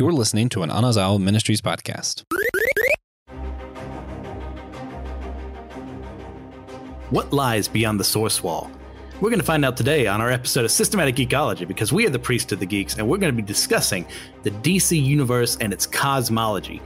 You're listening to an Anazao Ministries podcast. What lies beyond the source wall? We're going to find out today on our episode of Systematic Geekology, because we are the priest of the geeks, and we're going to be discussing the DC universe and its cosmology,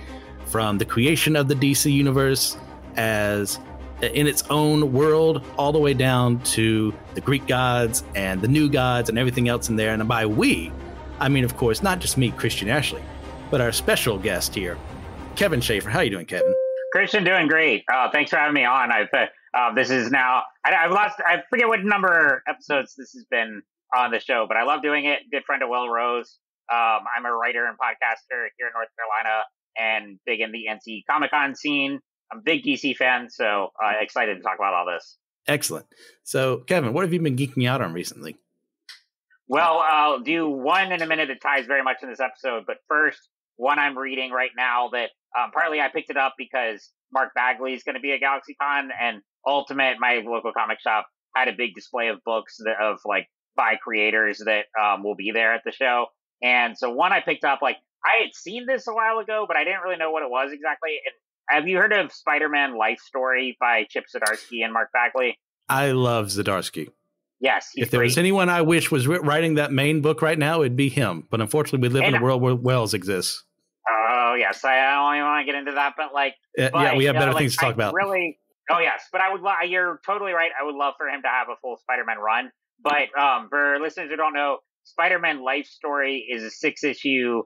from the creation of the DC universe as in its own world, all the way down to the Greek gods and the new gods and everything else in there. And by we, I mean, of course, not just me, Christian Ashley, but our special guest here, Kevin Schaefer. How you doing, Kevin? Christian, doing great. Thanks for having me on. This is now, I forget what number episodes this has been on the show, but I love doing it. Good friend of Will Rose. I'm a writer and podcaster here in North Carolina and big in the NC Comic-Con scene. I'm a big DC fan, so excited to talk about all this. Excellent. So, Kevin, what have you been geeking out on recently? Well, I'll do one in a minute that ties very much in this episode, but first, one I'm reading right now that partly I picked it up because Mark Bagley is going to be at GalaxyCon, and Ultimate, my local comic shop, had a big display of books by creators that will be there at the show. And so one I picked up, I had seen this a while ago, but I didn't really know what it was exactly. And have you heard of Spider-Man Life Story by Chip Zdarsky and Mark Bagley? I love Zdarsky. Yes, if there was anyone I wish was writing that main book right now, it'd be him. But unfortunately, we live in a world where Wells exists. Oh, yes. I don't even want to get into that, but we have better things to talk about. Really, oh, yes. But you're totally right. I would love for him to have a full Spider-Man run. But for listeners who don't know, Spider-Man Life Story is a 6-issue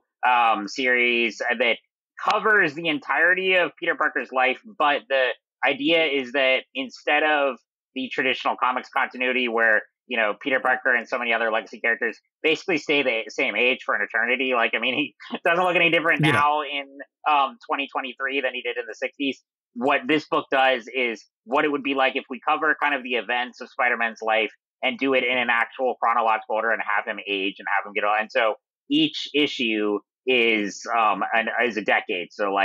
series that covers the entirety of Peter Parker's life. But the idea is that instead of the traditional comics continuity where, Peter Parker and so many other legacy characters basically stay the same age for an eternity. He doesn't look any different now in 2023 than he did in the 60s. What this book does is what it would be like if we cover kind of the events of Spider-Man's life and do it in an actual chronological order and have him age and have him get on. And so each issue is a decade. So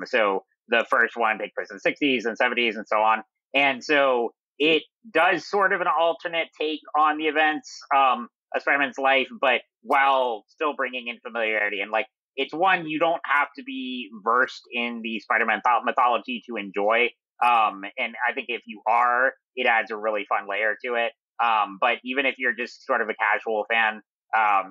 so the first one takes place in the 60s and 70s and so on. And so it does sort of an alternate take on the events of Spider-Man's life, but while still bringing in familiarity. And it's one you don't have to be versed in the Spider-Man mythology to enjoy. And I think if you are, it adds a really fun layer to it. But even if you're just sort of a casual fan,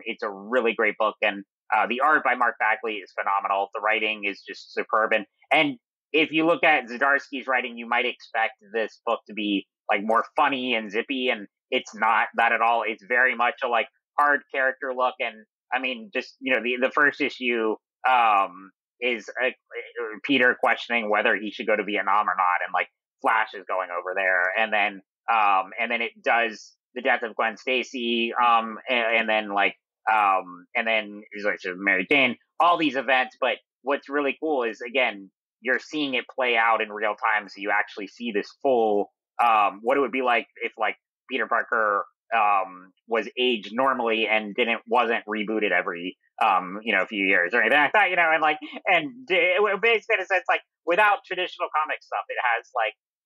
it's a really great book. And the art by Mark Bagley is phenomenal. The writing is just superb. And if you look at Zdarsky's writing, you might expect this book to be more funny and zippy, and it's not that at all. It's very much a hard character look. And I mean, just, the first issue is Peter questioning whether he should go to Vietnam or not, and Flash is going over there, and then it does the death of Gwen Stacy, and then he's Mary Jane, all these events. But what's really cool is, again, you're seeing it play out in real time, so you actually see this full what it would be like if Peter Parker was aged normally and wasn't rebooted every few years or anything like that, and it basically in a sense without traditional comic stuff, it has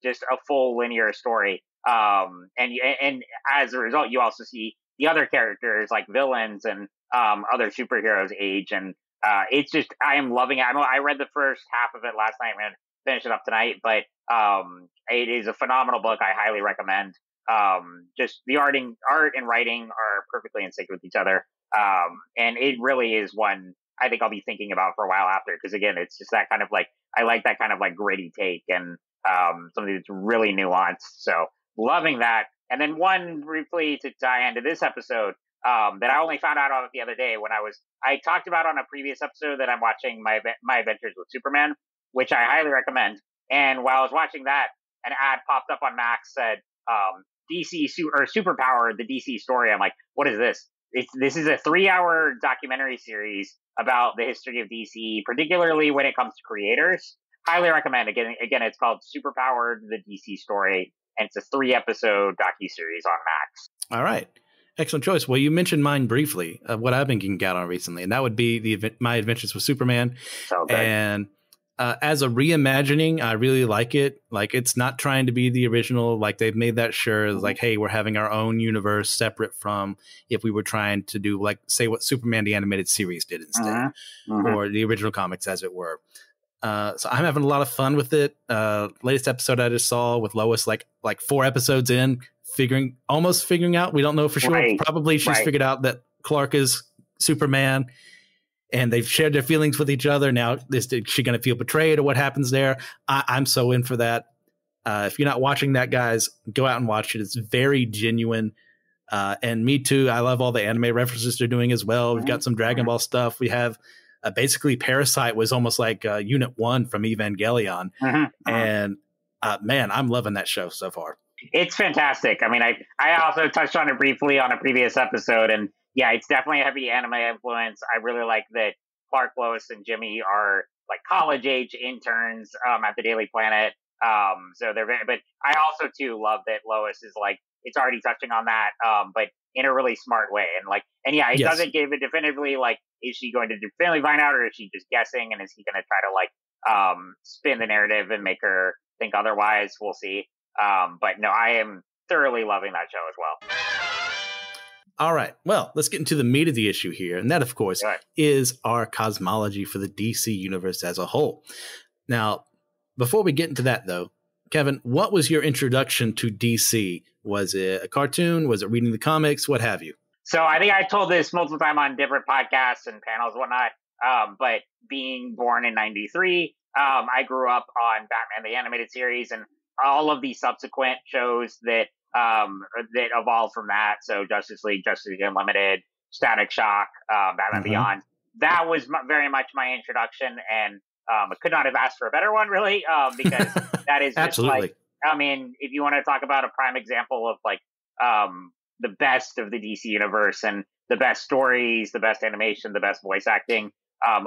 just a full linear story, and as a result you also see the other characters villains and other superheroes age, and it's just, I am loving it. I read the first half of it last night. I'm gonna finish it up tonight, but it is a phenomenal book. I highly recommend. Just the art and writing are perfectly in sync with each other, and it really is one I think I'll be thinking about for a while after, because again, it's just that kind of I like that kind of gritty take, and something that's really nuanced. So loving that. And then one briefly to tie into this episode that I only found out about the other day when I talked about on a previous episode that I'm watching my Adventures with Superman, which I highly recommend. And while I was watching that, an ad popped up on Max, said DC or Superpower, the DC story. I'm like, what is this? This is a 3-hour documentary series about the history of DC, particularly when it comes to creators. Highly recommend. Again, it's called Superpower, the DC story, and it's a 3-episode docuseries on Max. All right. Excellent choice. Well, you mentioned mine briefly, what I've been geeking out on recently, and that would be my Adventures with Superman. So good. And As a reimagining, I really like it. Like, it's not trying to be the original. Like, they've made that sure. It's like, hey, we're having our own universe separate from if we were trying to do, like, say what Superman the Animated Series did instead, or the original comics, as it were. So I'm having a lot of fun with it. Latest episode I just saw with Lois, like 4 episodes in, almost figuring out. We don't know for sure. Right. Probably she's figured out that Clark is Superman. And they've shared their feelings with each other. Now, is she going to feel betrayed or what happens there? I'm so in for that. If you're not watching that, guys, go out and watch it. It's very genuine. And me too. I love all the anime references they're doing as well. We've got some Dragon Ball stuff. We have basically Parasite was almost like Unit 1 from Evangelion. And man, I'm loving that show so far. It's fantastic. I mean, I also touched on it briefly on a previous episode, and yeah, it's definitely a heavy anime influence. I really like that Clark, Lois, and Jimmy are like college age interns at the Daily Planet. So they're but I also too love that Lois is like, it's already touching on that, but in a really smart way. And yeah, it doesn't give it definitively like, is she going to definitively find out, or is she just guessing? And is he going to try to like spin the narrative and make her think otherwise? We'll see. But no, I am thoroughly loving that show as well. All right. Well, let's get into the meat of the issue here. And that, of course, is our cosmology for the DC universe as a whole. Now, before we get into that, though, Kevin, what was your introduction to DC? Was it a cartoon? Was it reading the comics? What have you? So I think I told this multiple times on different podcasts and panels and whatnot. But being born in 93, I grew up on Batman the Animated Series and all of the subsequent shows that evolved from that. So Justice League Unlimited, Static Shock, Batman Beyond. That was very much my introduction, and I could not have asked for a better one, really, because that is just like, I mean, if you want to talk about a prime example of like the best of the DC universe and the best stories, the best animation, the best voice acting,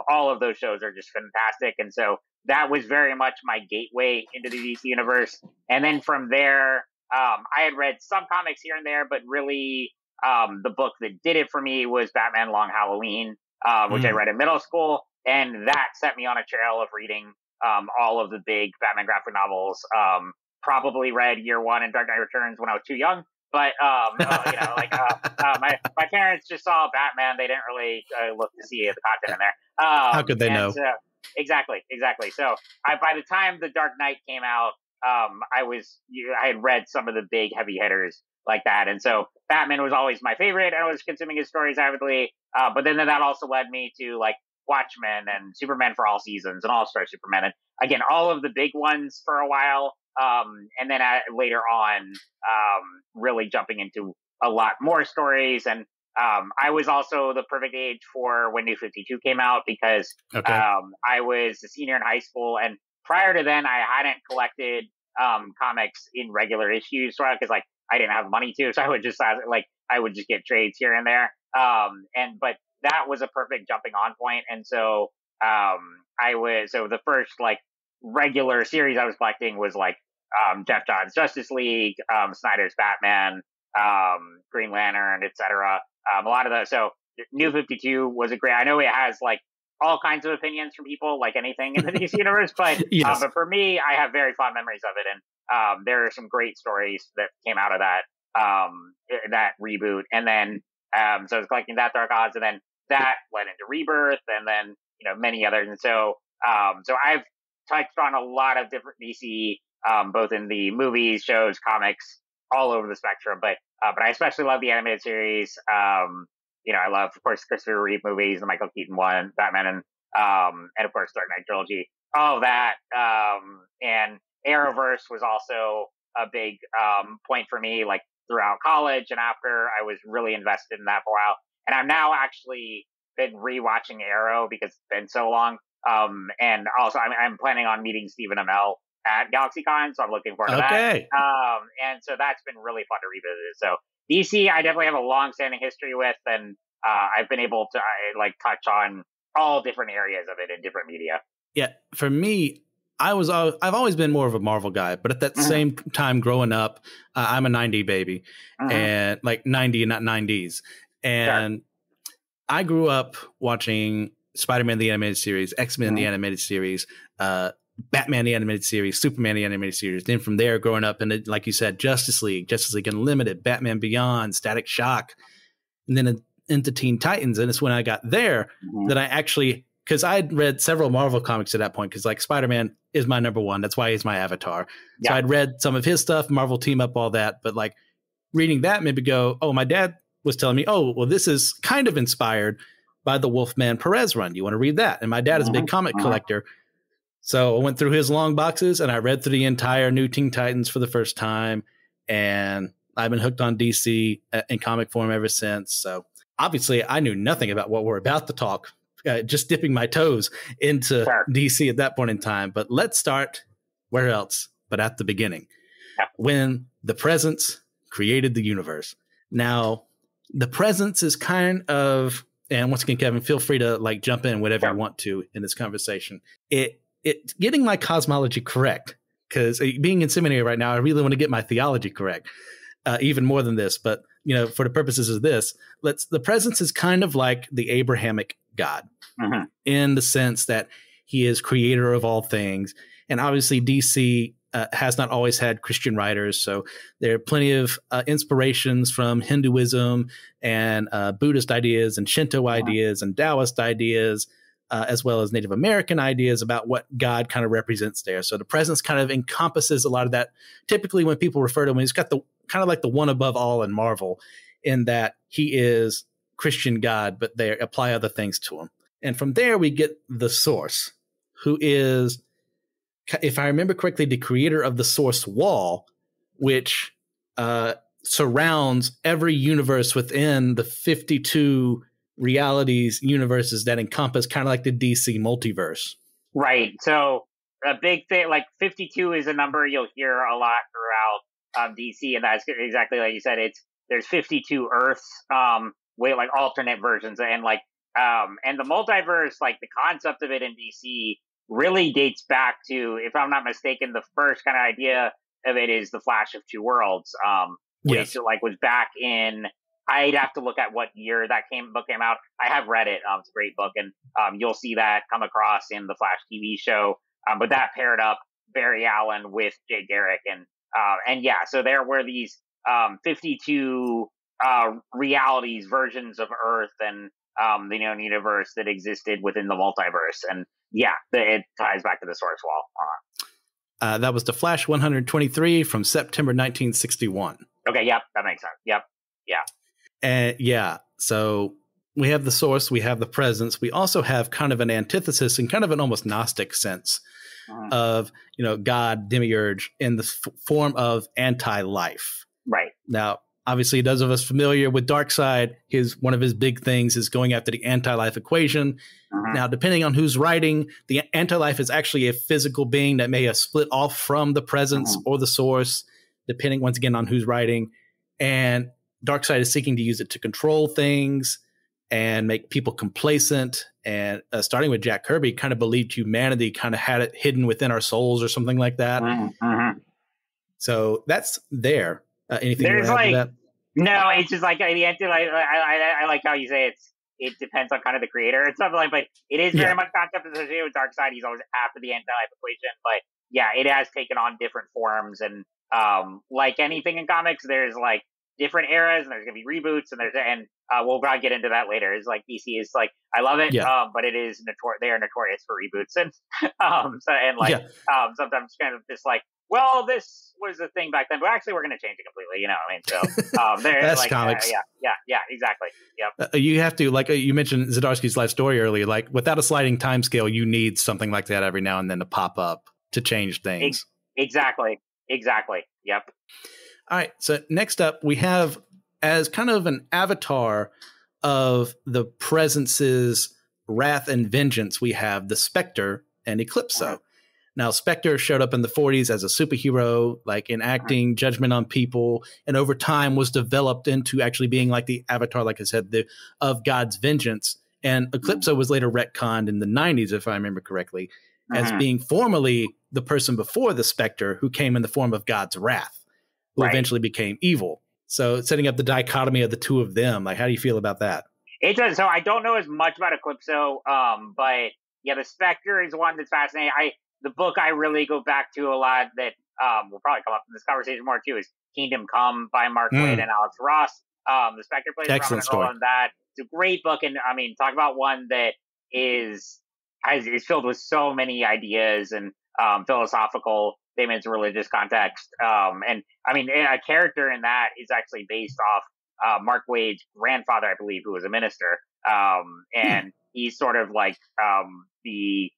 all of those shows are just fantastic. And so that was very much my gateway into the DC universe. And then from there, I had read some comics here and there, but really the book that did it for me was Batman Long Halloween, which I read in middle school. And that set me on a trail of reading all of the big Batman graphic novels. Probably read Year One and Dark Knight Returns when I was too young. But, my parents just saw Batman. They didn't really look to see the content in there. How could they know? Exactly. So by the time The Dark Knight came out, I had read some of the big heavy hitters like that. And so Batman was always my favorite. I was consuming his stories avidly. But then that also led me to like Watchmen and Superman for All Seasons and All-Star Superman. And again, all of the big ones for a while. And then later on, really jumping into a lot more stories. And I was also the perfect age for when New 52 came out because I was a senior in high school. And prior to then, I hadn't collected comics in regular issues because like I didn't have money to. So I would just I would just get trades here and there. But that was a perfect jumping on point. And so the first like regular series I was collecting was like Jeff Johns' Justice League, Snyder's Batman, Green Lantern, etc. A lot of those. So New 52 was a great. I know it has like all kinds of opinions from people, like anything in the DC universe, but but for me, I have very fond memories of it, and there are some great stories that came out of that reboot. And then so I was collecting that Dark Odds, and then that led into Rebirth, and then many others. And so I've touched on a lot of different DC. Both in the movies, shows, comics, all over the spectrum. But I especially love the animated series. I love, of course, Christopher Reeve movies, the Michael Keaton one, Batman, and of course, Dark Knight trilogy. All of that. And Arrowverse was also a big point for me, like throughout college and after. I was really invested in that for a while. And I've now actually been rewatching Arrow because it's been so long. And also, I'm planning on meeting Stephen Amell at GalaxyCon, so I'm looking forward to that. And so that's been really fun to revisit. So DC, I definitely have a long-standing history with, and I've been able to touch on all different areas of it in different media. Yeah, for me, I've always been more of a Marvel guy, but at that same time growing up, I'm a 90 baby, and like 90, not 90s. And I grew up watching Spider-Man the animated series, X-Men the animated series, Batman the animated series, Superman the animated series. Then from there, growing up, and like you said, Justice League Unlimited, Batman Beyond, Static Shock, and then into Teen Titans. And it's when I got there that I actually, because I had read several Marvel comics at that point, because like Spider-Man is my number one. That's why he's my avatar. Yeah. So I'd read some of his stuff, Marvel Team Up, all that. But like reading that made me go, oh, my dad was telling me, oh, well, this is kind of inspired by the Wolfman Perez run. You want to read that? And my dad is a big comic collector. So I went through his long boxes and I read through the entire New Teen Titans for the first time. And I've been hooked on DC in comic form ever since. So obviously I knew nothing about what we're about to talk, just dipping my toes into DC at that point in time. But let's start where else but at the beginning, when the Presence created the universe. Now, the Presence is kind of, and once again, Kevin, feel free to like jump in whatever you want to in this conversation. It's getting my cosmology correct, because being in seminary right now, I really want to get my theology correct, even more than this. But for the purposes of this, the Presence is kind of like the Abrahamic God in the sense that he is creator of all things, and obviously DC has not always had Christian writers. So there are plenty of inspirations from Hinduism and Buddhist ideas and Shinto ideas and Taoist ideas, as well as Native American ideas about what God kind of represents there. So the Presence kind of encompasses a lot of that. Typically when people refer to him, he's got the kind of like the one above all in Marvel, in that he is Christian God, but they apply other things to him. And from there we get the Source, who is, if I remember correctly, the creator of the Source Wall, which surrounds every universe within the 52 realities, universes that encompass kind of like the DC multiverse. Right. So a big thing, like 52 is a number you'll hear a lot throughout DC, and that's exactly like you said. There's 52 Earths, like alternate versions, and and the multiverse, like the concept of it in DC really dates back to, if I'm not mistaken, the first kind of idea of it is the Flash of Two Worlds, which was back in, I'd have to look at what year that book came out. I have read it. It's a great book, and you'll see that come across in the Flash TV show. But that paired up Barry Allen with Jay Garrick, and so there were these 52 realities, versions of Earth and the known universe that existed within the multiverse, and it ties back to the Source Wall. That was the Flash 123 from September 1961. Okay, yep, that makes sense. Yep, yeah. And so we have the Source, we have the Presence. We also have kind of an antithesis and kind of an almost Gnostic sense of, God, demiurge, in the form of anti-life. Right. Now, obviously, those of us familiar with Darkseid, one of his big things is going after the anti-life equation. Now, depending on who's writing, the anti-life is actually a physical being that may have split off from the Presence or the Source, depending, once again, on who's writing. And Darkseid is seeking to use it to control things and make people complacent. And starting with Jack Kirby, kind of believed humanity kind of had it hidden within our souls or something like that. So that's there. Anything there's like that? No, it's just like the anti-life. I like how you say it depends on kind of the creator and stuff like, but it is very much concept associated with Darkseid. He's always after the anti-life equation, but it has taken on different forms, and like anything in comics, there's like different eras, and there's gonna be reboots, and we'll probably get into that later. It's like DC is like, I love it, but it is they are notorious for reboots, and sometimes kind of just like, well, this was the thing back then, but actually we're going to change it completely. You know what I mean? So that's like, comics. Yeah, exactly. Yep. You have to, like you mentioned Zdarsky's life story earlier, like without a sliding time scale, you need something like that every now and then to pop up to change things. Exactly. Yep. All right. So next up, we have, as kind of an avatar of the Presence's wrath and vengeance, we have the Spectre and Eclipso. Now, Spectre showed up in the 40s as a superhero, like enacting judgment on people, and over time was developed into actually being like the avatar, like I said, of God's vengeance. And Eclipso was later retconned in the 90s, if I remember correctly, as being formerly the person before the Spectre who came in the form of God's wrath, who eventually became evil. So setting up the dichotomy of the two of them, like, how do you feel about that? It does. So I don't know as much about Eclipso, but yeah, the Spectre is one that's fascinating. The book I really go back to a lot that will probably come up in this conversation more too is Kingdom Come by Mark Waid and Alex Ross. The Spectre plays a prominent role in that. It's a great book, and I mean, talk about one that is filled with so many ideas and philosophical statements, religious context. And I mean, a character in that is actually based off Mark Waid's grandfather, I believe, who was a minister. And he's sort of like the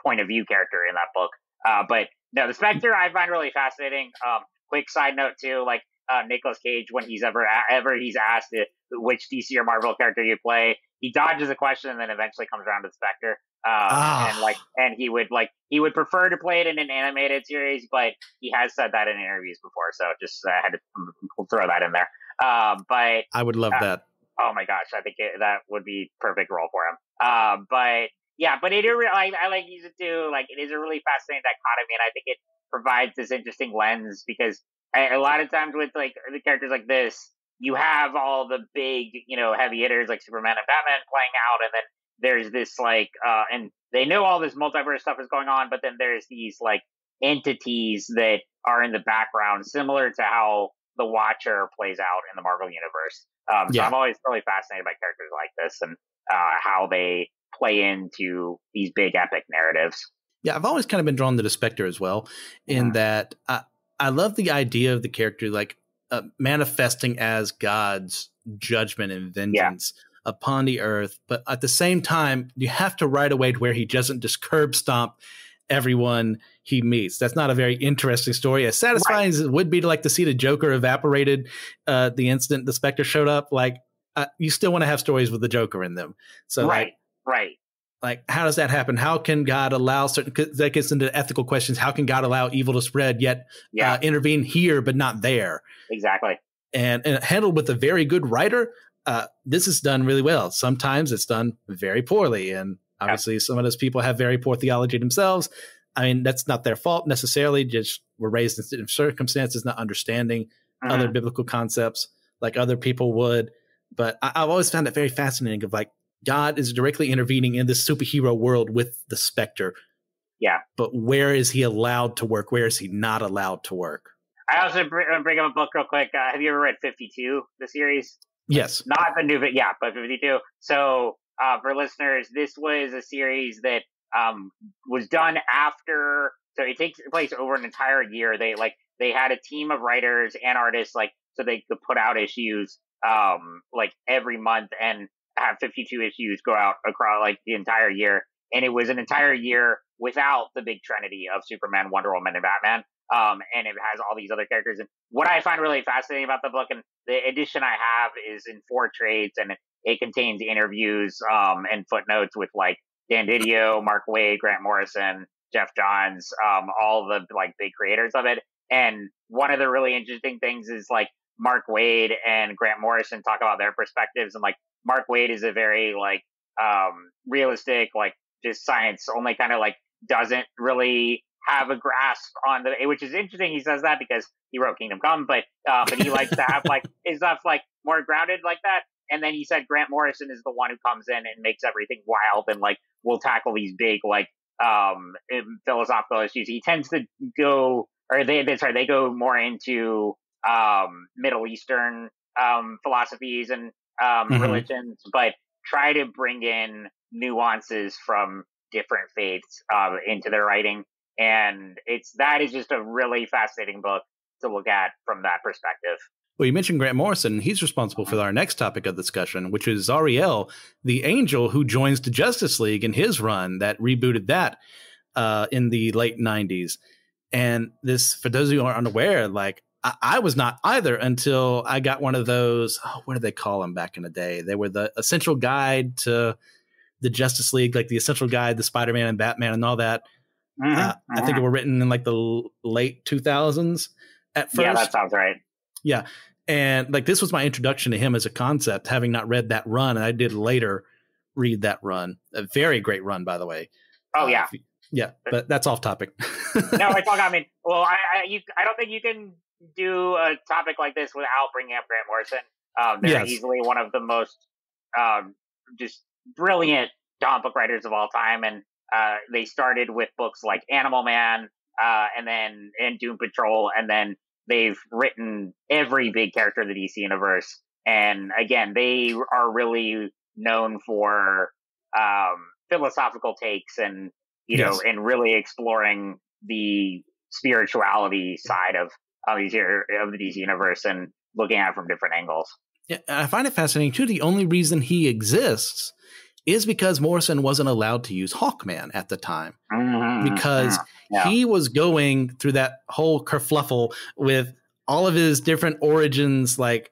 point of view character in that book. But no, the Spectre I find really fascinating. Quick side note too, like Nicolas Cage, when he's ever he's asked which DC or Marvel character you play, he dodges the question and then eventually comes around to the Spectre. And he would prefer to play it in an animated series, but he has said that in interviews before, so just had to throw that in there. But I would love that. Oh my gosh, I think that would be perfect role for him. But yeah, but I like using it too. Like, it is a really fascinating dichotomy, and I think it provides this interesting lens because a lot of times with like the characters like this, you have all the big, heavy hitters like Superman and Batman playing out, and then there's this like, and they know all this multiverse stuff is going on, but then there's these like entities that are in the background, similar to how the Watcher plays out in the Marvel universe. So I'm always really fascinated by characters like this and how they play into these big epic narratives. Yeah, I've always kind of been drawn to the Spectre as well, in that I love the idea of the character like manifesting as God's judgment and vengeance upon the earth. But at the same time, you have to right away to where he doesn't just curb stomp everyone he meets. That's not a very interesting story. As satisfying as it would be to like to see the Joker evaporated the instant the Spectre showed up, like you still want to have stories with the Joker in them. So right. Like, how does that happen? How can God allow certain, that gets into ethical questions. How can God allow evil to spread, yet intervene here, but not there? Exactly. And handled with a very good writer, this is done really well. Sometimes it's done very poorly. And obviously some of those people have very poor theology themselves. I mean, that's not their fault necessarily. Just were raised in circumstances, not understanding other biblical concepts like other people would. But I've always found it very fascinating of like, God is directly intervening in this superhero world with the Spectre. Yeah. But where is he allowed to work? Where is he not allowed to work? I also bring up a book real quick. Have you ever read 52, the series? Yes. Not the new, but 52. So for listeners, this was a series that was done after. So it takes place over an entire year. They had a team of writers and artists, like, so they could put out issues like every month and have 52 issues go out across like the entire year. And it was an entire year without the big trinity of Superman, Wonder Woman, and Batman. And it has all these other characters. And what I find really fascinating about the book, and the edition I have is in 4 trades, and it contains interviews and footnotes with like Dan Didio, Mark Waid, Grant Morrison, Jeff Johns, all the like big creators of it. And one of the really interesting things is like Mark Waid and Grant Morrison talk about their perspectives, and like Mark Waid is a very like realistic, like just science only kind of like doesn't really have a grasp on which is interesting. He says that because he wrote Kingdom Come, but he likes to have like his stuff like more grounded like that. And then he said Grant Morrison is the one who comes in and makes everything wild and like will tackle these big like philosophical issues. He tends to go, or they go more into Middle Eastern philosophies and religions, but try to bring in nuances from different faiths into their writing. And that is just a really fascinating book to look at from that perspective. Well, you mentioned Grant Morrison. He's responsible for our next topic of discussion, which is Zariel, the angel who joins the Justice League in his run that rebooted that in the late 90s. And this, for those of you who are unaware, like I was not either until I got one of those, what did they call them back in the day? They were the essential guide to the Justice League, like the essential guide to Spider-Man and Batman and all that. I think they were written in like the late 2000s at first. Yeah, that sounds right. Yeah. And like this was my introduction to him as a concept, having not read that run. And I did later read that run. A very great run, by the way. Oh, yeah. Yeah, but that's off topic. No, I mean, well, I don't think you can do a topic like this without bringing up Grant Morrison. They're easily one of the most just brilliant comic book writers of all time, and they started with books like Animal Man, and Doom Patrol, and then they've written every big character of the DC universe. And again, they are really known for philosophical takes, and Yes. and really exploring the spirituality side of the DC universe and looking at it from different angles. Yeah, I find it fascinating too. The only reason he exists is because Morrison wasn't allowed to use Hawkman at the time, because he was going through that whole kerfluffle with all of his different origins, like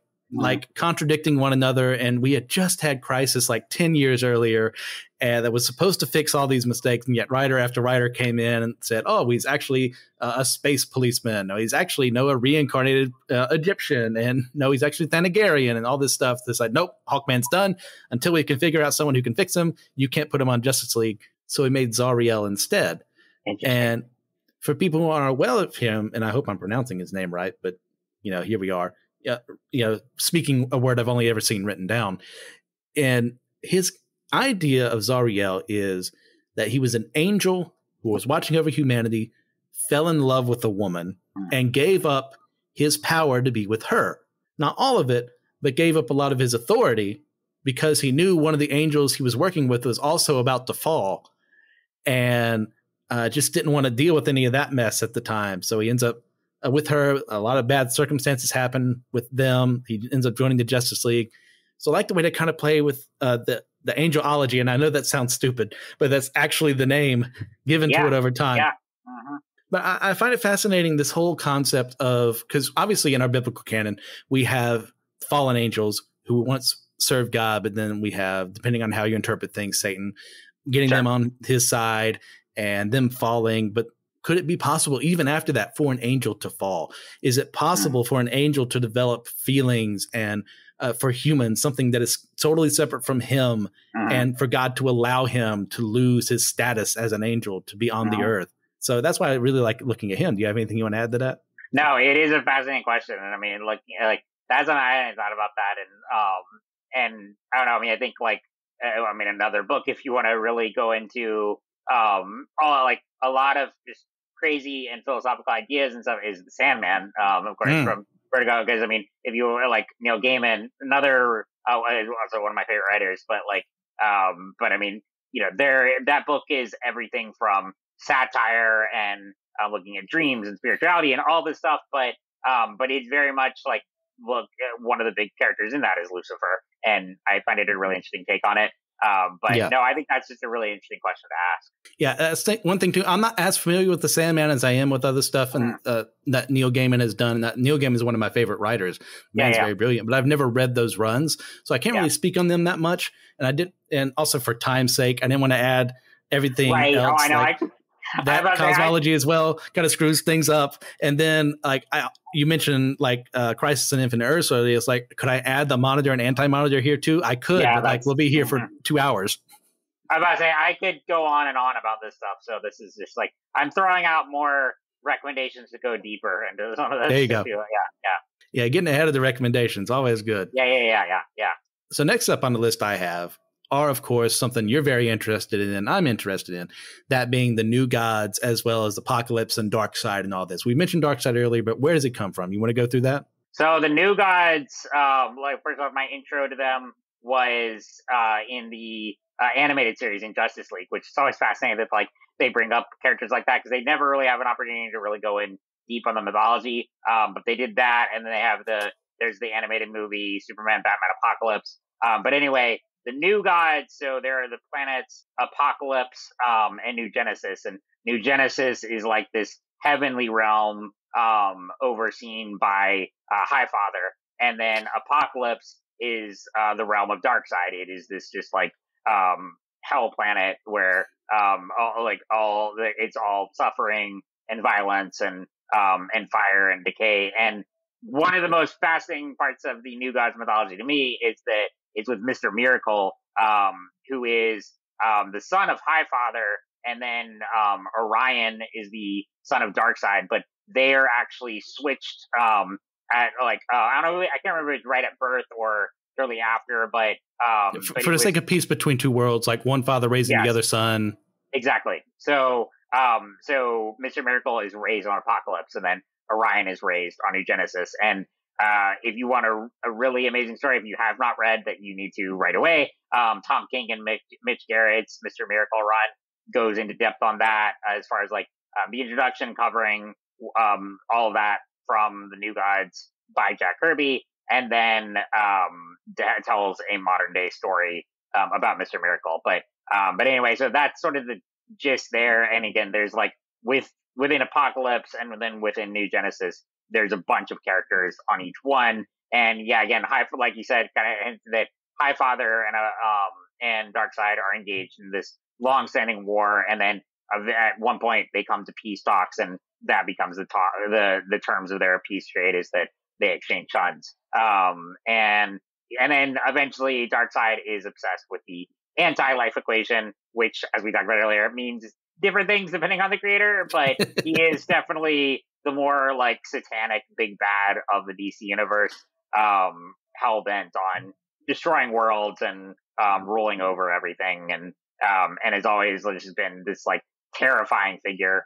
contradicting one another. And we had just had Crisis like 10 years earlier, and that was supposed to fix all these mistakes. And yet writer after writer came in and said, oh, he's actually a space policeman. No, he's actually a reincarnated Egyptian. And no, he's actually Thanagarian, and all this stuff. It's like, nope, Hawkman's done. Until we can figure out someone who can fix him, you can't put him on Justice League. So he made Zariel instead. And for people who aren't aware of him, and I hope I'm pronouncing his name right, but here we are. Speaking a word I've only ever seen written down. And his idea of Zariel is that he was an angel who was watching over humanity, fell in love with a woman, and gave up his power to be with her. Not all of it, but gave up a lot of his authority because he knew one of the angels he was working with was also about to fall, and just didn't want to deal with any of that mess at the time. So he ends up with her. A lot of bad circumstances happen with them. He ends up joining the Justice League. So I like the way they kind of play with the angelology. And I know that sounds stupid, but that's actually the name given to it over time. Yeah. But I find it fascinating, this whole concept of, because obviously in our biblical canon, we have fallen angels who once served God, but then we have, depending on how you interpret things, Satan getting them on his side and them falling. But could it be possible, even after that, for an angel to fall? Is it possible for an angel to develop feelings and for humans, something that is totally separate from him, and for God to allow him to lose his status as an angel to be on the earth? So that's why I really like looking at him. Do you have anything you want to add to that? No, it is a fascinating question. And I mean, that's something I hadn't thought about that. And I don't know. I mean, I think another book, if you want to really go into, a lot of just crazy and philosophical ideas and stuff, is the Sandman, of course, from Vertigo. Because I mean, if you were like Neil Gaiman, also one of my favorite writers, but I mean, that book is everything from satire and looking at dreams and spirituality and all this stuff, but it's very much like, one of the big characters in that is Lucifer, and I find it a really interesting take on it. No, I think that's just a really interesting question to ask. Yeah, that's one thing too. I'm not as familiar with the Sandman as I am with other stuff and that Neil Gaiman has done. That Neil Gaiman is one of my favorite writers. Man's very brilliant, but I've never read those runs, so I can't really speak on them that much. And also for time's sake, I didn't want to add everything else. Oh, I know. That cosmology as well kind of screws things up. And then you mentioned Crisis on Infinite Earths. So it's like, could I add the Monitor and Anti-Monitor here too? I could, but we'll be here for 2 hours. I was about to say, I could go on and on about this stuff. So this is just I'm throwing out more recommendations to go deeper into some of those. There you go. Yeah, getting ahead of the recommendations, always good. Yeah. So next up on the list I have are, of course, something you're very interested in and I'm interested in, that being the New Gods, as well as Apocalypse and Darkseid and all this. We mentioned Darkseid earlier, but where does it come from? You want to go through that? So the New Gods, first off, my intro to them was in the animated series in Justice League, which is always fascinating that they bring up characters like that, because they never really have an opportunity to really go in deep on the mythology. But they did that, and then they have there's the animated movie Superman, Batman, Apocalypse. But anyway, the New Gods, so there are the planets Apocalypse and New Genesis. And New Genesis is like this heavenly realm overseen by Highfather. And then Apocalypse is the realm of Darkseid. It is this just hell planet where it's all suffering and violence and fire and decay. And one of the most fascinating parts of the New Gods mythology to me is that it's with Mr. Miracle, who is the son of Highfather, and then Orion is the son of Darkseid. But they are actually switched at I don't know, I can't remember if it's right at birth or shortly after, but for the sake of peace between two worlds, like one father raising the other son. Exactly. So so Mr. Miracle is raised on Apocalypse, and then Orion is raised on New Genesis. And if you want a really amazing story, if you have not read that, you need to right away. Tom King and Mitch Garrett's Mr. Miracle run goes into depth on that, as far as like the introduction, covering all of that from the New Gods by Jack Kirby, and then tells a modern day story about Mr. Miracle. But anyway, so that's sort of the gist there. And again, there's like within Apocalypse and then within New Genesis, there's a bunch of characters on each one. And yeah, again, like you said, kind of hinted that Highfather and Darkseid are engaged in this long-standing war, and then at one point they come to peace talks, and that becomes the terms of their peace trade is that they exchange sons. And then eventually Darkseid is obsessed with the anti-life equation, which, as we talked about earlier, means different things depending on the creator, but he is definitely the more like satanic big bad of the DC universe, hell-bent on destroying worlds and ruling over everything, and has always just been this like terrifying figure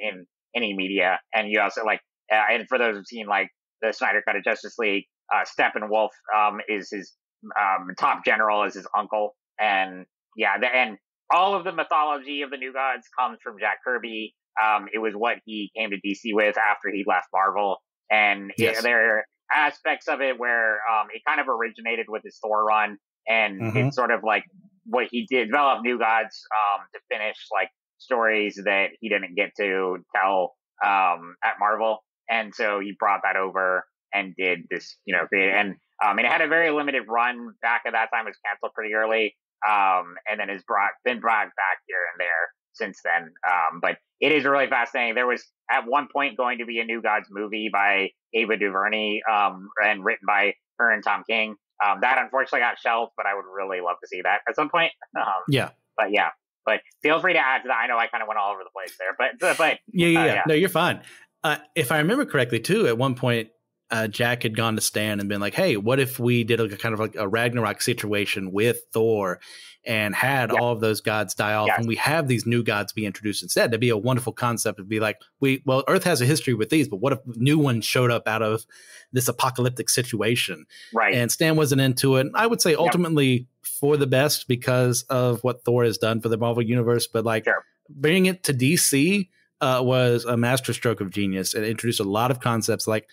in any media. And you also like, and for those who've seen like the Snyder Cut of Justice League, Steppenwolf is his top general, is his uncle. And yeah, and all of the mythology of the New Gods comes from Jack Kirby. It was what he came to DC with after he left Marvel. And there are aspects of it where it kind of originated with his Thor run, and it's sort of like what he did, develop New Gods to finish like stories that he didn't get to tell at Marvel. And so he brought that over and did this, create, and it had a very limited run back at that time. It was canceled pretty early, and then has been brought back here and there since then. But it is really fascinating. There was at one point going to be a New Gods movie by Ava DuVernay, and written by her and Tom King. That unfortunately got shelved, but I would really love to see that at some point. But feel free to add to that. I know I kind of went all over the place there, but yeah. No, you're fine. If I remember correctly, too, at one point, Jack had gone to Stan and been like, hey, what if we did a kind of like a Ragnarok situation with Thor and had all of those gods die off, and we have these new gods be introduced instead? That'd be a wonderful concept. It'd be like, Earth has a history with these, but what if new ones showed up out of this apocalyptic situation? Right. And Stan wasn't into it. I would say ultimately for the best because of what Thor has done for the Marvel Universe, but like bringing it to DC was a masterstroke of genius. It introduced a lot of concepts. Like,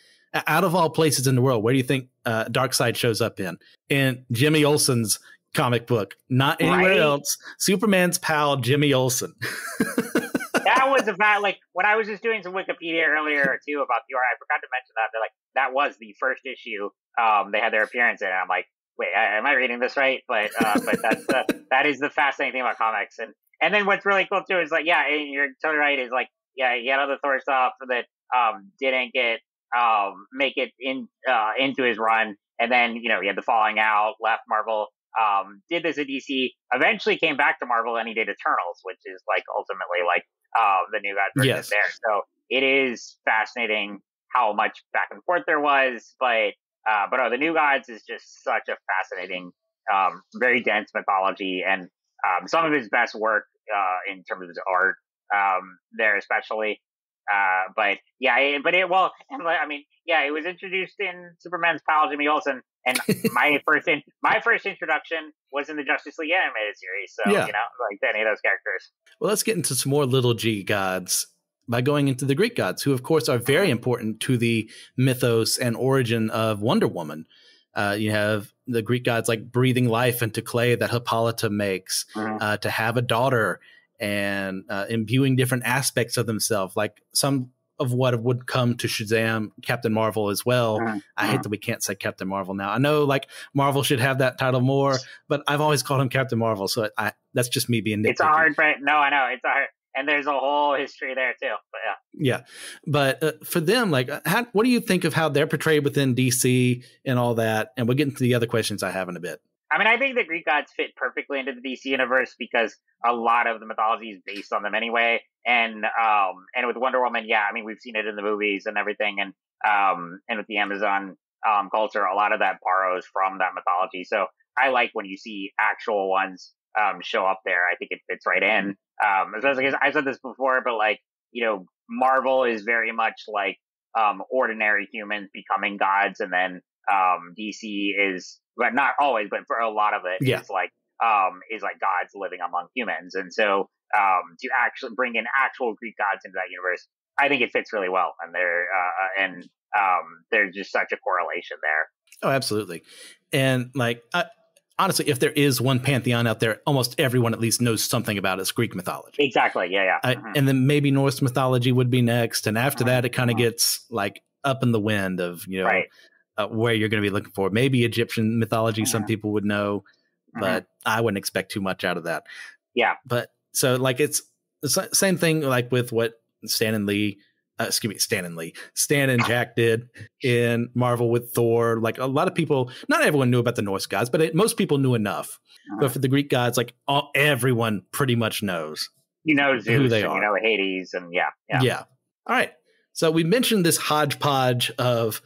out of all places in the world, where do you think Darkseid shows up in Jimmy Olsen's comic book? Not anywhere else. Superman's pal, Jimmy Olsen. That was about, like, when I was just doing some Wikipedia earlier too about the I forgot to mention that. They're like, that was the first issue they had their appearance in. And I'm like, wait, am I reading this right? But that is the fascinating thing about comics. And then what's really cool too is like, you're totally right. Is like, he had other Thor stuff that didn't get make it into his run, and then he had the falling out, left Marvel, did this at DC, eventually came back to Marvel, and he did Eternals, which is like ultimately like the New God version there. So it is fascinating how much back and forth there was, but the New Gods is just such a fascinating, very dense mythology, and some of his best work in terms of his art there especially. It was introduced in Superman's pal Jimmy Olsen, and my first introduction was in the Justice League animated series. So like any of those characters. Well, let's get into some more little G gods by going into the Greek gods, who of course are very important to the mythos and origin of Wonder Woman. You have the Greek gods like breathing life into clay that Hippolyta makes, to have a daughter, and imbuing different aspects of themselves, like some of what would come to Shazam, Captain Marvel as well. I hate that we can't say Captain Marvel now. I know like Marvel should have that title more, but I've always called him Captain Marvel. So that's just me being nitpicky. It's hard, but no, I know it's hard. And there's a whole history there too. But but for them, like, what do you think of how they're portrayed within DC and all that? And we'll get into the other questions I have in a bit. I mean, I think the Greek gods fit perfectly into the DC universe because a lot of the mythology is based on them anyway. And with Wonder Woman, I mean, we've seen it in the movies and everything, and with the Amazon culture, a lot of that borrows from that mythology. So I like when you see actual ones show up there. I think it fits right in. Especially because I said this before, but like, Marvel is very much like ordinary humans becoming gods, and then DC is, but not always, but for a lot of it, is like gods living among humans. And so to actually bring in actual Greek gods into that universe, I think it fits really well. And there's just such a correlation there. Oh, absolutely. And like, honestly, if there is one pantheon out there, almost everyone at least knows something about it's Greek mythology. Exactly. Yeah. And then maybe Norse mythology would be next. And after that, it kind of gets like up in the wind of, where you're going to be looking for. Maybe Egyptian mythology, some people would know, but I wouldn't expect too much out of that. Yeah. But so like, it's the same thing like with what Stan and Jack did in Marvel with Thor. Like a lot of people, not everyone knew about the Norse gods, but most people knew enough. But for the Greek gods, like everyone pretty much knows. Zeus, who they are. Hades, and yeah. All right. So we mentioned this hodgepodge of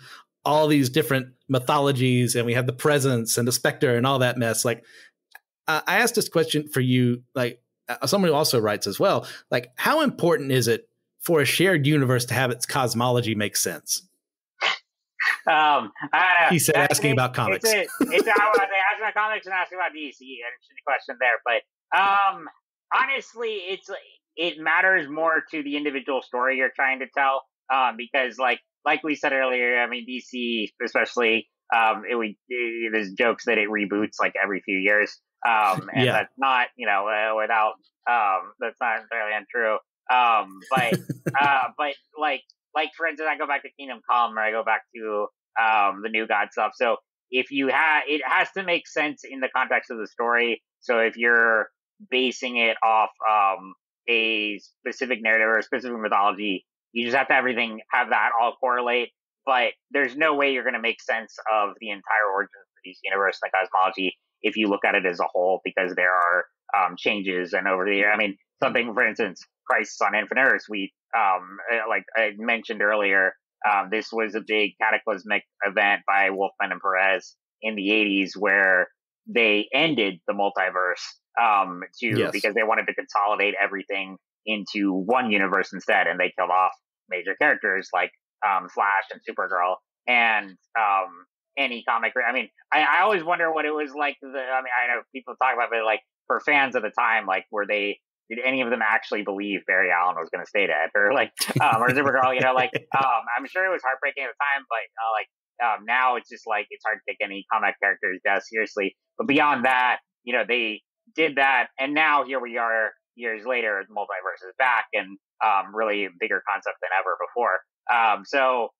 all these different mythologies, and we have the presence and the specter and all that mess. Like I asked this question for you, like someone who also writes as well, like how important is it for a shared universe to have its cosmology make sense? He said, asking about comics. They asked about comics and asking about DC. Interesting question there, but honestly, it matters more to the individual story you're trying to tell, because like we said earlier, I mean DC especially, there's jokes that it reboots like every few years, and that's not that's not entirely untrue. But like for instance, I go back to Kingdom Come, or I go back to the New God stuff. So if it has to make sense in the context of the story. So if you're basing it off a specific narrative or a specific mythology, you just have to have that all correlate. But there's no way you're going to make sense of the entire origins of the DC universe and the cosmology if you look at it as a whole, because there are changes. And over the year, I mean, something, for instance, Crisis on Infinite Earths, like I mentioned earlier, this was a big cataclysmic event by Wolfman and Perez in the 80s where they ended the multiverse because they wanted to consolidate everything into one universe instead, and they killed off major characters like Flash and Supergirl and any comic. I mean, I always wonder what it was like. I know people talk about it, like for fans of the time, like did any of them actually believe Barry Allen was going to stay dead, or or Supergirl? I'm sure it was heartbreaking at the time, but now it's just like it's hard to take any comic character's death seriously. But beyond that, they did that, and now here we are years later. The multiverse is back, and really a bigger concept than ever before. So,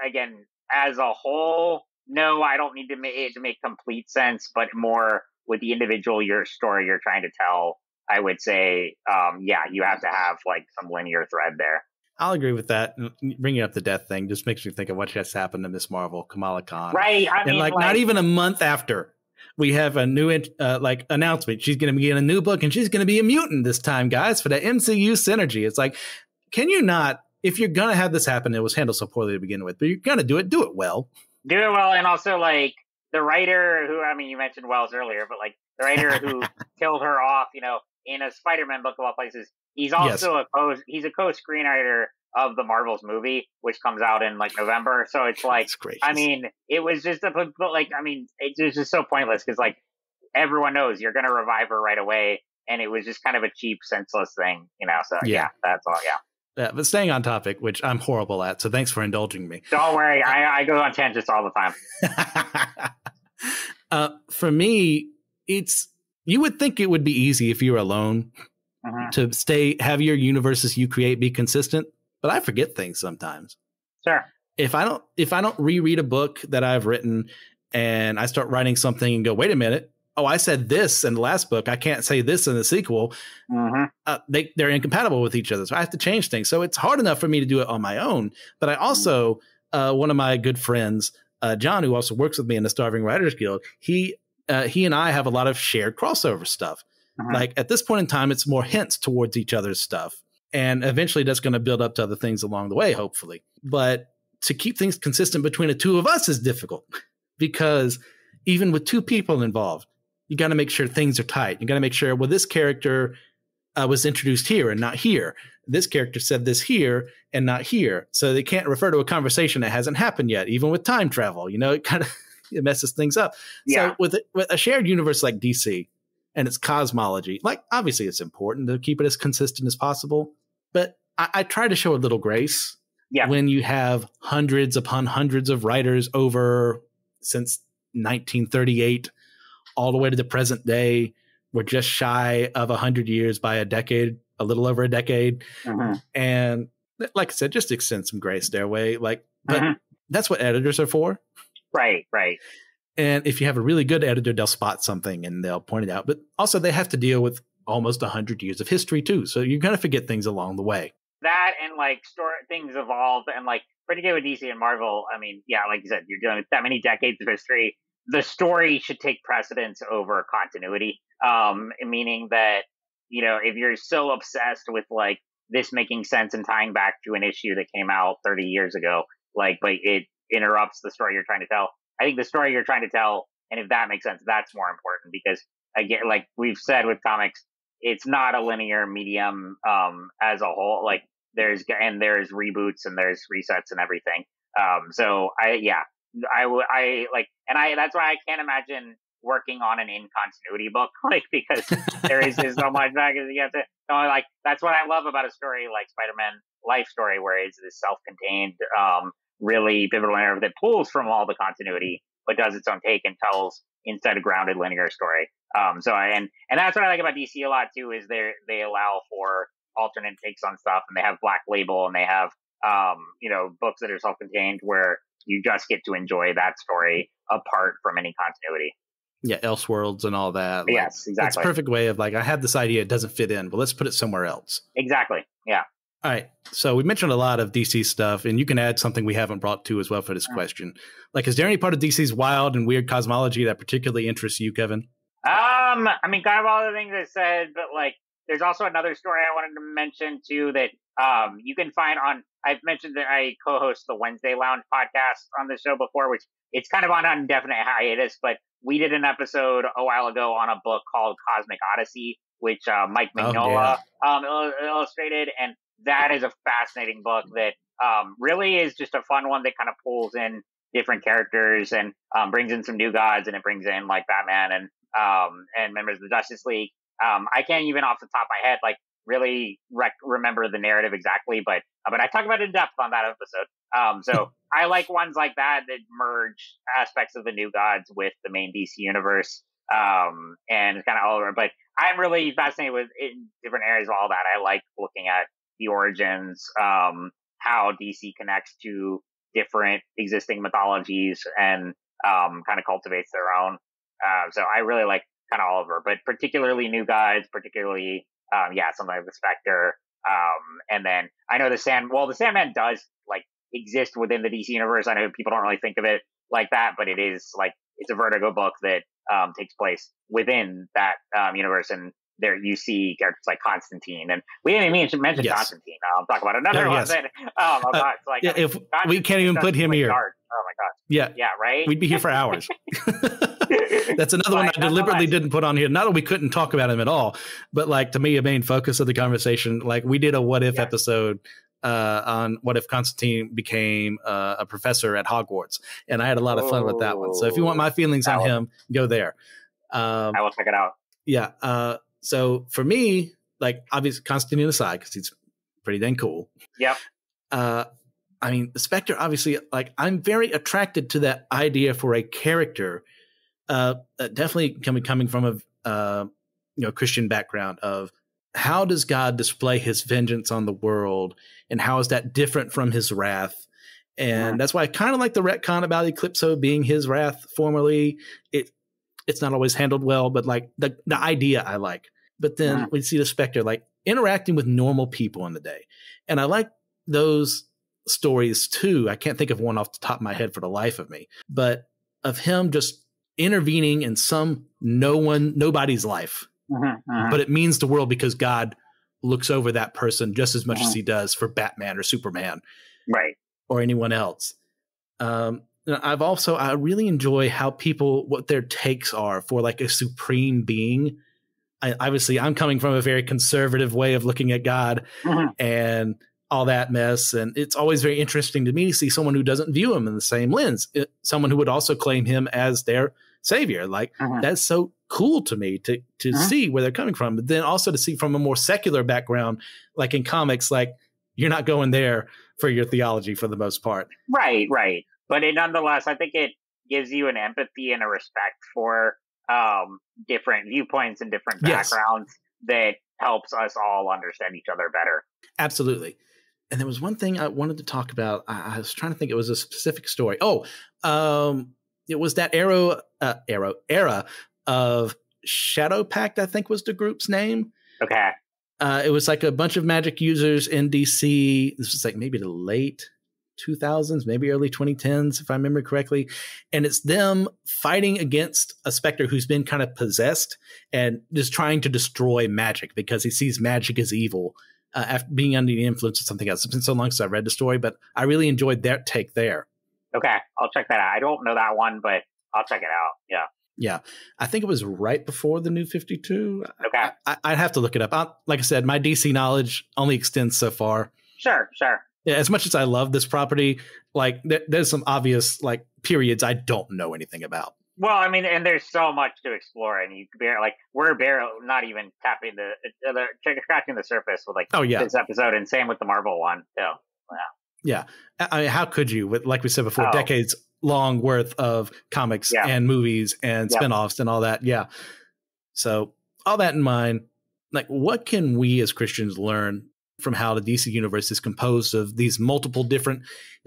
again, as a whole, no, I don't need it to make complete sense, but more with the individual story you're trying to tell. I would say, you have to have like some linear thread there. I'll agree with that. Bringing up the death thing just makes me think of what just happened to Miss Marvel, Kamala Khan. Right. And not even a month after, we have a new announcement. She's going to be in a new book, and she's going to be a mutant this time, guys, for the MCU synergy. It's like, can you not, if you're going to have this happen, it was handled so poorly to begin with, but you're going to do it well. Do it well. And also, like, the writer who, I mean, you mentioned Wells earlier, but like the writer who killed her off, in a Spider-Man book of all places, he's also he's a co-screenwriter of the Marvels movie, which comes out in like November. So it's like, I mean, it was just it's just so pointless because like everyone knows you're going to revive her right away. And it was just kind of a cheap, senseless thing, So that's all. Yeah. Yeah, but staying on topic, which I'm horrible at, so thanks for indulging me. Don't worry, I go on tangents all the time. For me, you would think it would be easy if you were alone to have your universes you create be consistent, but I forget things sometimes. Sure. If I don't reread a book that I've written and I start writing something and go, wait a minute, oh, I said this in the last book, I can't say this in the sequel. They're incompatible with each other, so I have to change things. So it's hard enough for me to do it on my own. But I also, one of my good friends, John, who also works with me in the Starving Writers Guild, he and I have a lot of shared crossover stuff. Like at this point in time, it's more hints towards each other's stuff. And eventually that's going to build up to other things along the way, hopefully. But to keep things consistent between the two of us is difficult because even with two people involved, you got to make sure things are tight. You got to make sure, well, this character was introduced here and not here. This character said this here and not here. So they can't refer to a conversation that hasn't happened yet, even with time travel. You know, it kind of it messes things up. Yeah. So with a shared universe like DC and its cosmology, like obviously it's important to keep it as consistent as possible. But I try to show a little grace when you have hundreds upon hundreds of writers over since 1938 all the way to the present day. We're just shy of 100 years by a decade, a little over a decade. And like I said, just extend some grace their way. Like, but that's what editors are for. Right, right. And if you have a really good editor, they'll spot something and they'll point it out. But also they have to deal with almost 100 years of history too. So you're going to forget things along the way. That and like things evolve and like pretty good with DC and Marvel. I mean, yeah, like you said, you're dealing with that many decades of history. The story should take precedence over continuity. Meaning that, you know, if you're so obsessed with like this making sense and tying back to an issue that came out 30 years ago, like, but it interrupts the story you're trying to tell. I think the story you're trying to tell, and if that makes sense, that's more important because again, like we've said with comics, it's not a linear medium, as a whole. Like there's reboots and there's resets and everything. So that's why I can't imagine working on an in-continuity book, like, because there is so much back as you have to, like, that's what I love about a story like Spider-Man Life Story, where it's this self-contained, really pivotal narrative that pulls from all the continuity, but does its own take and tells instead a grounded linear story. And that's what I like about DC a lot too, is they allow for alternate takes on stuff, and they have Black Label, and they have, books that are self-contained where you just get to enjoy that story apart from any continuity. Yeah, Elseworlds and all that. Like, yes, exactly. It's a perfect way of like, I had this idea, it doesn't fit in, but let's put it somewhere else. Exactly. Yeah. All right. So we mentioned a lot of DC stuff, and you can add something we haven't brought to as well for this question. Like, is there any part of DC's wild and weird cosmology that particularly interests you, Kevin? I mean, kind of all the things I said, but like, there's also another story I wanted to mention too that you can find on. I've mentioned that I co-host the Wednesday Lounge podcast on the show before, which it's kind of on indefinite hiatus, but we did an episode a while ago on a book called Cosmic Odyssey, which Mike Mignola illustrated, and that is a fascinating book that really is just a fun one that kind of pulls in different characters and brings in some new gods, and it brings in like Batman and members of the Justice League. I can't even off the top of my head like really remember the narrative exactly, but I talk about it in depth on that episode. So I like ones like that merge aspects of the new gods with the main DC universe, and kind of all over. But I'm really fascinated with in different areas of all that. I like looking at the origins, how DC connects to different existing mythologies and kind of cultivates their own. So I really like kind of all over, but particularly new gods, particularly something like the Spectre. And then I know the Sandman does like exist within the DC universe. I know people don't really think of it like that, but it is like, it's a Vertigo book that takes place within that universe. And there you see characters like Constantine, and we didn't even mention Constantine. I'll talk about another one. Then, if we can't even put him here. Dark. Oh my god. Yeah, right. We'd be here for hours. That's another one I deliberately didn't put on here. Not that we couldn't talk about him at all, but like to me, a main focus of the conversation. Like we did a what if episode on what if Constantine became a professor at Hogwarts, and I had a lot of fun with that one. So if you want my feelings on him, go there. I will check it out. Yeah. So for me, like obviously Constantine aside, because he's pretty dang cool. Yep. I mean, the Spectre, obviously, like I'm very attracted to that idea for a character. Definitely coming from a Christian background of how does God display his vengeance on the world, and how is that different from his wrath? And that's why I kind of like the retcon about Eclipso being his wrath formerly. It's not always handled well, but like the idea I like. But then we see the Spectre like interacting with normal people in the day. And I like those stories too. I can't think of one off the top of my head for the life of me, but of him just intervening in nobody's life. But it means the world because God looks over that person just as much as he does for Batman or Superman. Right. or anyone else. I really enjoy how what their takes are for like a supreme being. Obviously, I'm coming from a very conservative way of looking at God and all that mess. And it's always very interesting to me to see someone who doesn't view him in the same lens, someone who would also claim him as their savior. Like that's so cool to me to see where they're coming from, but then also to see from a more secular background, like in comics, like you're not going there for your theology for the most part. Right. But nonetheless, I think it gives you an empathy and a respect for different viewpoints and different backgrounds that helps us all understand each other better. Absolutely. And there was one thing I wanted to talk about. I was trying to think, it was a specific story. It was that era of Shadow Pact, I think was the group's name. Okay. It was like a bunch of magic users in DC. This was like maybe the late 2000s, maybe early 2010s, if I remember correctly. And it's them fighting against a specter who's been kind of possessed and just trying to destroy magic because he sees magic as evil after being under the influence of something else. It's been so long since I read the story, but I really enjoyed their take there. Okay, I'll check that out. I don't know that one, but I'll check it out. Yeah. Yeah. I think it was right before the New 52. Okay. I'd have to look it up. Like I said, my DC knowledge only extends so far. Sure. Yeah, as much as I love this property, like there's some obvious like periods I don't know anything about. Well, I mean, and there's so much to explore, and we're barely not even tapping scratching the surface with this episode, and same with the Marvel one. So, yeah. I mean, how could you, with like we said before, decades long worth of comics and movies and spinoffs and all that? Yeah. So all that in mind, like what can we as Christians learn from how the DC universe is composed of these multiple different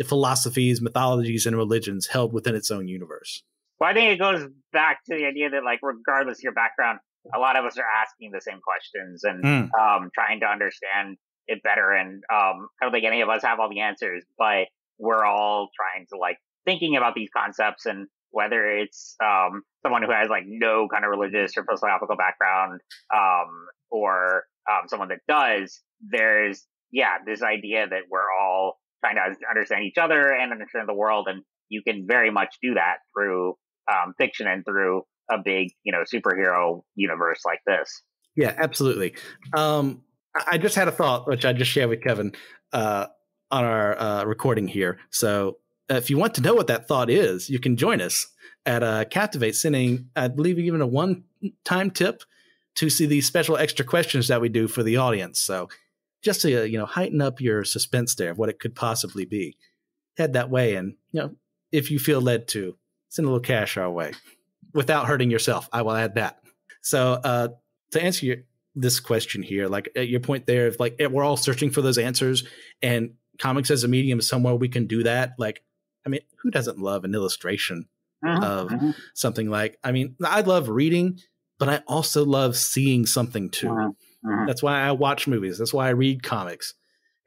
philosophies, mythologies, and religions held within its own universe? Well, I think it goes back to the idea that, like, regardless of your background, a lot of us are asking the same questions and trying to understand it better. And I don't think any of us have all the answers, but we're all trying to thinking about these concepts, and whether it's someone who has no kind of religious or philosophical background or someone that does, there's this idea that we're all trying to understand each other and understand the world, and you can very much do that through fiction and through a big superhero universe like this. Yeah, absolutely. I just had a thought which I just shared with Kevin on our recording here. So if you want to know what that thought is, you can join us at Captivate, sending, I believe, even a one-time tip to see these special extra questions that we do for the audience. So just to heighten up your suspense there of what it could possibly be, head that way, and if you feel led to, send a little cash our way without hurting yourself. I will add that. So to answer this question here, at your point there, if we're all searching for those answers, and comics as a medium is somewhere we can do that. Who doesn't love an illustration of something I love reading, but I also love seeing something too. That's why I watch movies. That's why I read comics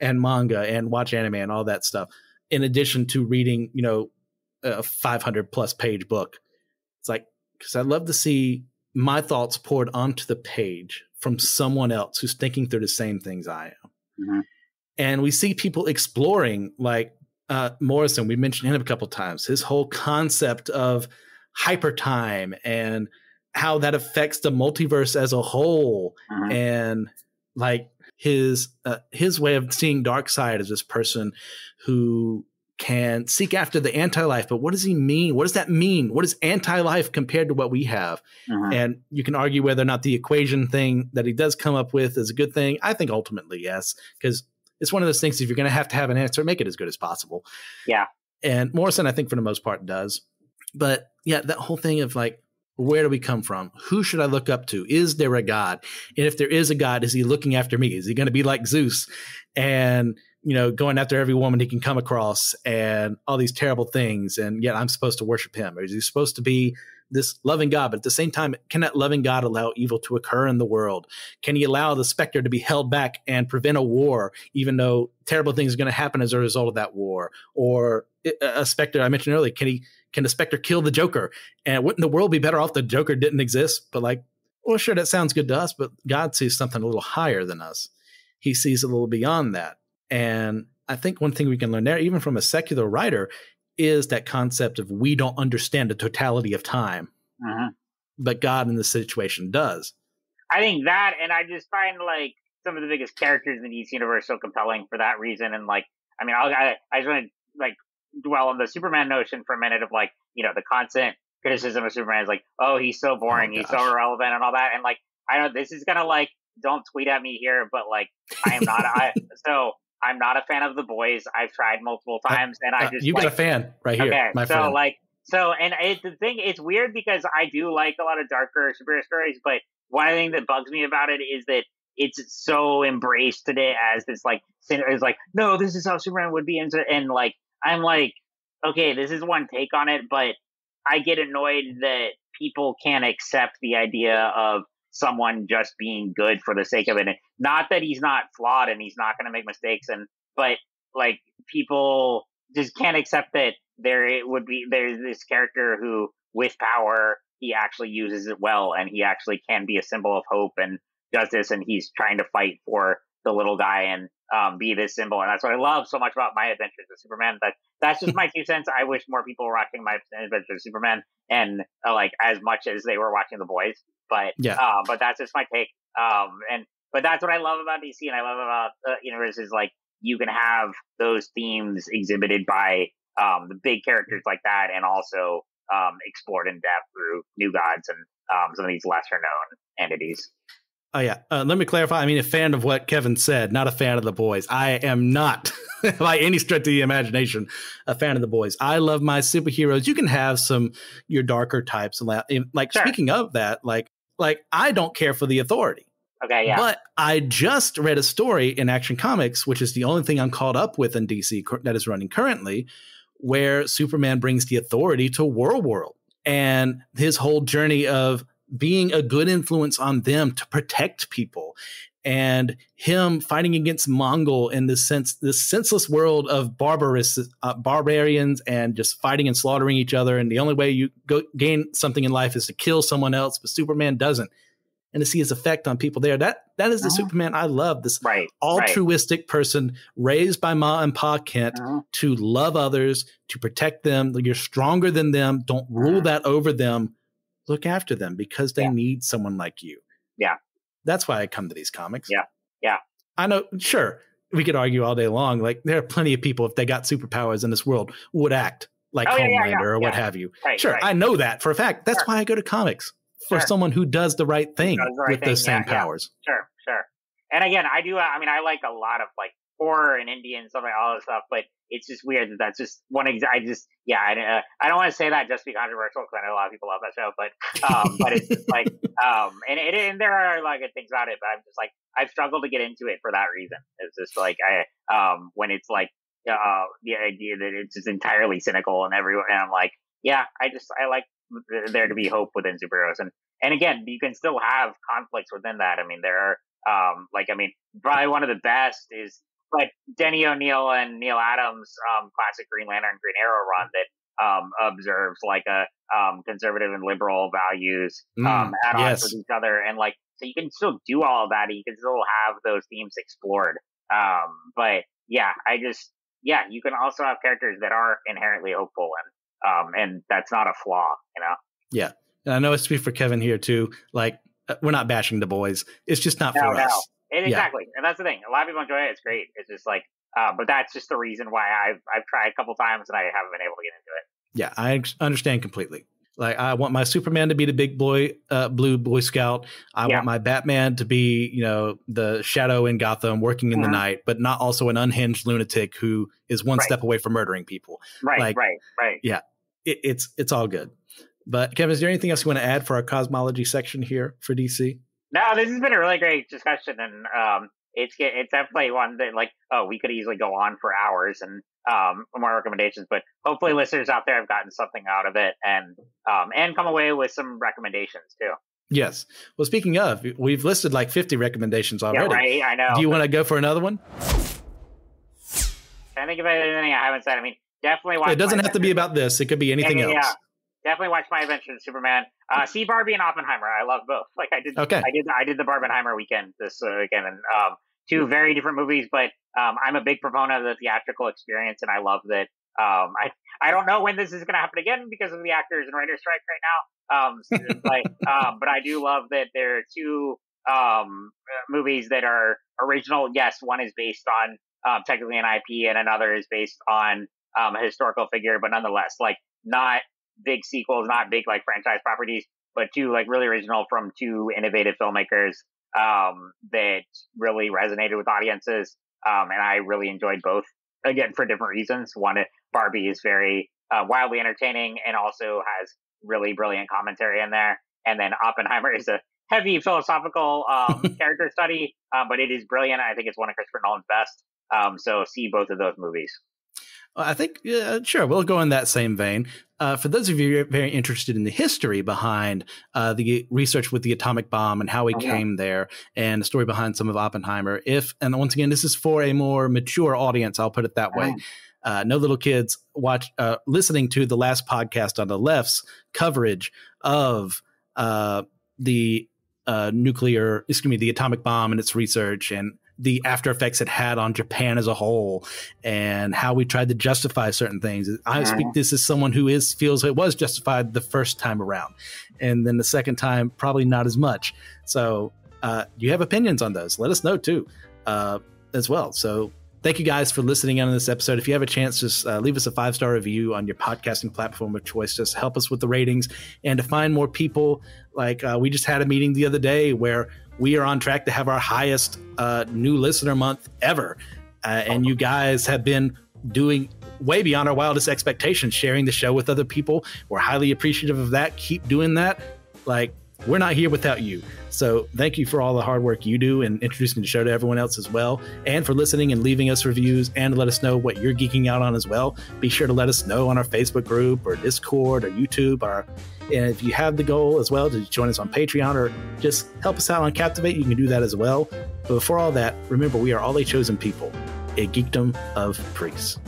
and manga and watch anime and all that stuff. In addition to reading, a 500 plus page book. It's because I love to see my thoughts poured onto the page from someone else who's thinking through the same things I am. And we see people exploring, Morrison, we mentioned him a couple times, his whole concept of hyper time and how that affects the multiverse as a whole. And his way of seeing Darkseid as this person who can seek after the anti-life. But what does he mean? What does that mean? What is anti-life compared to what we have? And you can argue whether or not the equation thing that he does come up with is a good thing. I think ultimately, yes, because it's one of those things, if you're going to have an answer, make it as good as possible. Yeah. And Morrison, I think for the most part does. But yeah, that whole thing of where do we come from? Who should I look up to? Is there a God? And if there is a God, is he looking after me? Is he going to be like Zeus and, going after every woman he can come across and all these terrible things? And yet I'm supposed to worship him. Or is he supposed to be this loving God? But at the same time, can that loving God allow evil to occur in the world? Can he allow the specter to be held back and prevent a war, even though terrible things are going to happen as a result of that war? Or a specter I mentioned earlier, can the specter kill the Joker? And wouldn't the world be better off if the Joker didn't exist? But well, sure, that sounds good to us, but God sees something a little higher than us. He sees a little beyond that. And I think one thing we can learn there, even from a secular writer, is that concept of we don't understand the totality of time, but God in this situation does. I think that, and I just find like some of the biggest characters in the DC universe so compelling for that reason. And like, I mean, I just want to like dwell on the Superman notion for a minute of like, you know, the constant criticism of Superman is like, oh, he's so boring, he's so irrelevant and all that. And like, I know this is gonna like, don't tweet at me here, but like, I am not, I'm not a fan of The Boys. I've tried multiple times, and I just you got a fan right here, okay, my friend. And the thing, it's weird because I do like a lot of darker superhero stories, but one thing that bugs me about it is that it's so embraced today as this like, it's like, no, this is how Superman would be, and like, I'm like, okay, this is one take on it, but I get annoyed that people can't accept the idea of someone just being good for the sake of it. And not that he's not flawed and he's not going to make mistakes, but like people just can't accept that there's this character who with power, he actually uses it well, and he actually can be a symbol of hope and justice, and he's trying to fight for the little guy and be this symbol. And that's what I love so much about My Adventures with Superman. That's just my 2 cents. I wish more people were watching My Adventures with Superman and like as much as they were watching The Boys. But but that's just my take. But that's what I love about DC, and I love about universe is like you can have those themes exhibited by the big characters like that, and also explored in depth through New Gods and some of these lesser known entities. Oh, yeah. Let me clarify. I mean, a fan of what Kevin said, not a fan of The Boys. I am not, by any stretch of the imagination, a fan of The Boys. I love my superheroes. You can have your darker types. Like, sure. Speaking of that, like I don't care for the Authority. Okay, yeah. But I just read a story in Action Comics, which is the only thing I'm caught up with in DC that is running currently, where Superman brings the Authority to World. And his whole journey of being a good influence on them to protect people, and him fighting against Mongol in this senseless world of barbarians and just fighting and slaughtering each other. And the only way you gain something in life is to kill someone else, but Superman doesn't. And to see his effect on people there, that is the Superman I love. This altruistic person raised by Ma and Pa Kent to love others, to protect them. You're stronger than them. Don't rule that over them. Look after them because they need someone like you. Yeah. That's why I come to these comics. Yeah. Yeah. I know, sure, we could argue all day long. Like, there are plenty of people, if they got superpowers in this world, would act like Homelander or what have you. Right, sure, I know that for a fact. That's why I go to comics, for someone who does the right thing with those same powers. Sure. And again, I do, I mean, I like a lot of like horror and indie and stuff like all this stuff, but it's just weird that that's just one I don't want to say that just to be controversial, because I know a lot of people love that show, but it's just like and there are a lot of good things about it, but I'm just like, I've struggled to get into it for that reason. It's just like when it's like the idea that it's just entirely cynical and everyone, and I'm like, yeah, I like there to be hope within superheroes, and again, you can still have conflicts within that. I mean, there are probably one of the best is like Denny O'Neil and Neil Adams' classic Green Lantern, Green Arrow run that observes like a conservative and liberal values add on with each other, and like so you can still do all of that. And you can still have those themes explored. But yeah, you can also have characters that are inherently hopeful, and that's not a flaw, you know. Yeah, and I know I speak for Kevin here too. Like, we're not bashing The Boys. It's just not for us. Exactly. And that's the thing. A lot of people enjoy it. It's great. It's just like, but that's just the reason why I've tried a couple times and I haven't been able to get into it. Yeah, I understand completely. Like, I want my Superman to be the big boy, blue Boy Scout. I want my Batman to be, the shadow in Gotham working in the night, but not also an unhinged lunatic who is one step away from murdering people. Right. Yeah, it's all good. But Kevin, is there anything else you want to add for our cosmology section here for DC? No, this has been a really great discussion, and it's definitely one that we could easily go on for hours and more recommendations. But hopefully, listeners out there have gotten something out of it and come away with some recommendations too. Yes. Well, speaking of, we've listed like 50 recommendations already. Yeah, right. I know. Do you want to go for another one? Can I think of anything I haven't said? I mean, definitely watch. It doesn't have to be about this. It could be anything else. Yeah. Definitely watch My Adventures with Superman. See Barbie and Oppenheimer. I love both. Like I did the Barbenheimer weekend this weekend, and two very different movies, but I'm a big proponent of the theatrical experience, and I love that. I don't know when this is going to happen again because of the actors and writers strike right now. But I do love that there are two movies that are original. Yes, one is based on technically an IP, and another is based on a historical figure, but nonetheless, like not big sequels, not big like franchise properties, but two like really original from two innovative filmmakers that really resonated with audiences. And I really enjoyed both, again, for different reasons. One, Barbie is very wildly entertaining and also has really brilliant commentary in there. And then Oppenheimer is a heavy philosophical character study, but it is brilliant. I think it's one of Christopher Nolan's best. So see both of those movies. I think, sure, we'll go in that same vein. For those of you who are very interested in the history behind the research with the atomic bomb and how we came there, and the story behind some of Oppenheimer, and once again, this is for a more mature audience, I'll put it that way. No little kids listening to the last podcast on the left's coverage of the atomic bomb and its research, and the after effects it had on Japan as a whole, and how we tried to justify certain things. I speak this as someone who feels it was justified the first time around, and then the second time probably not as much. So you have opinions on those, let us know too as well. So thank you guys for listening in on this episode. If you have a chance, just leave us a 5-star review on your podcasting platform of choice. Just help us with the ratings and to find more people. Like we just had a meeting the other day where we are on track to have our highest new listener month ever. And you guys have been doing way beyond our wildest expectations, sharing the show with other people. We're highly appreciative of that. Keep doing that. Like, we're not here without you. So thank you for all the hard work you do and introducing the show to everyone else as well. And for listening and leaving us reviews, and let us know what you're geeking out on as well. Be sure to let us know on our Facebook group or Discord or YouTube. And if you have the goal as well to join us on Patreon or just help us out on Captivate, you can do that as well. But before all that, remember, we are all a chosen people, a geekdom of priests.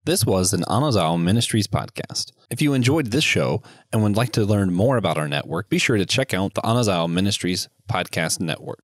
This was an Anazao Ministries podcast. If you enjoyed this show and would like to learn more about our network, be sure to check out the Anazao Ministries podcast network.